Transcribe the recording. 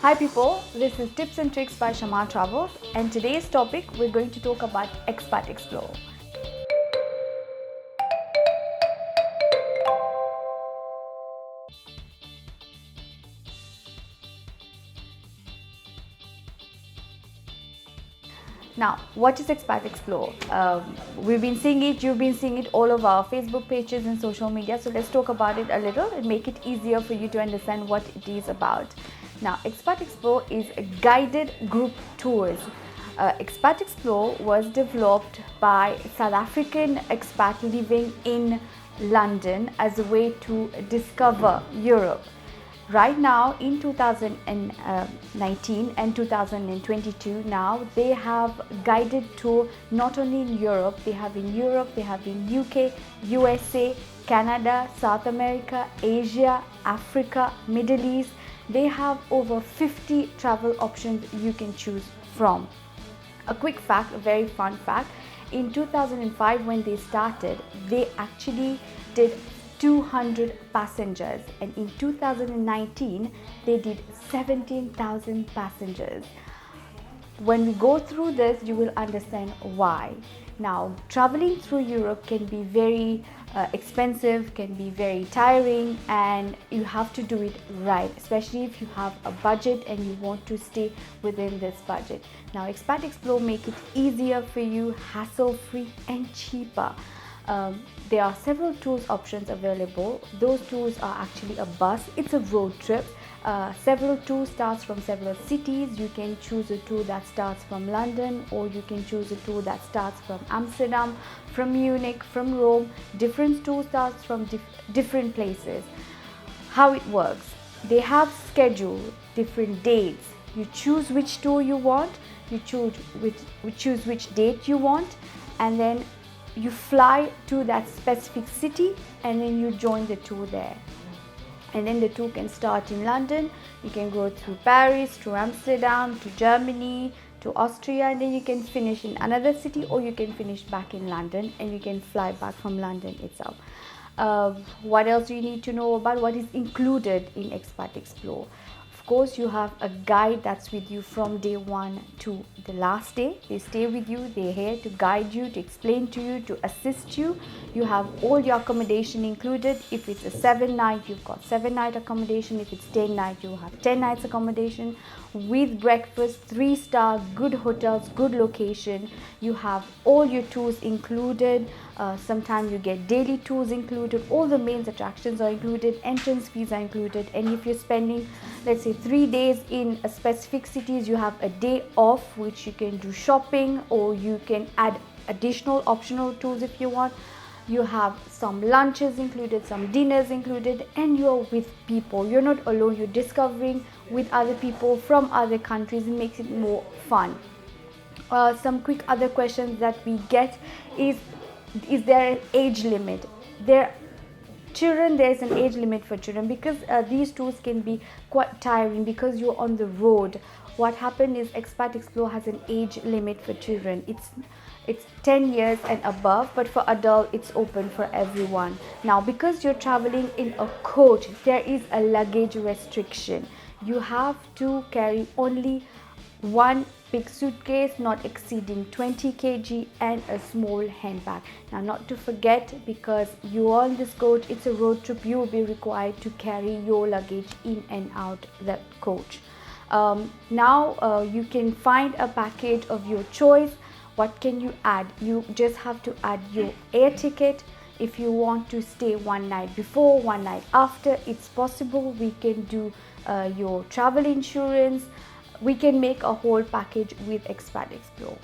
Hi people, this is Tips and Tricks by Shamal Travels, and today's topic we're going to talk about Expat Explore. Now, what is Expat Explore? We've been seeing it, you've been seeing it all over our Facebook pages and social media. So let's talk about it a little and make it easier for you to understand what it is about. Now, Expat Explore is a guided group tours. Expat Explore was developed by South African expat living in London as a way to discover Europe. Right now in 2019 and 2022 now they have guided tour not only in Europe, they have in UK, USA, Canada, South America, Asia, Africa, Middle East. They have over 50 travel options you can choose from. A quick fact, a very fun fact, in 2005 when they started, they actually did 200 passengers, and in 2019 they did 17,000 passengers. When we go through this, you will understand why. Now, traveling through Europe can be very expensive, can be very tiring, and you have to do it right, especially if you have a budget and you want to stay within this budget. Now, Expat Explore make it easier for you, hassle-free and cheaper. There are several tours options available. Those tours are actually a bus, it's a road trip. Several tours starts from several cities. You can choose a tour that starts from London, or you can choose a tour that starts from Amsterdam, from Munich, from Rome. Different tours starts from different places. How it works, they have scheduled different dates. You choose which tour you want, you choose which date you want, and then you fly to that specific city and then you join the tour there. And then the tour can start in London, you can go through Paris, to Amsterdam, to Germany, to Austria, and then you can finish in another city, or you can finish back in London and you can fly back from London itself. What else do you need to know about what is included in Expat Explore? Of course, you have a guide that's with you from day one to the last day. They stay with you, they're here to guide you, to explain to you, to assist you. You have all your accommodation included. If it's a 7-night, you've got 7-night accommodation. If it's 10 nights, you have 10 nights accommodation with breakfast, 3-star, good hotels, good location. You have all your tours included. Sometimes you get daily tours included. All the main attractions are included, entrance fees are included, and if you're spending, let's say, 3 days in a specific cities, you have a day off which you can do shopping, or you can add additional optional tours if you want. You have some lunches included, some dinners included, and you're with people. You're not alone, you're discovering with other people from other countries. It makes it more fun. Some quick other questions that we get is there an age limit? There's an age limit for children, because these tours can be quite tiring because you're on the road. What happened is Expat Explore has an age limit for children. It's 10 years and above, but for adult it's open for everyone. Now, because you're traveling in a coach, there is a luggage restriction. You have to carry only one big suitcase not exceeding 20 kg and a small handbag. Now, not to forget, because you are on this coach, it's a road trip, you will be required to carry your luggage in and out the coach. Now you can find a package of your choice. What can you add? You just have to add your air ticket. If you want to stay one night before, one night after, it's possible. We can do your travel insurance. We can make a whole package with Expat Explore.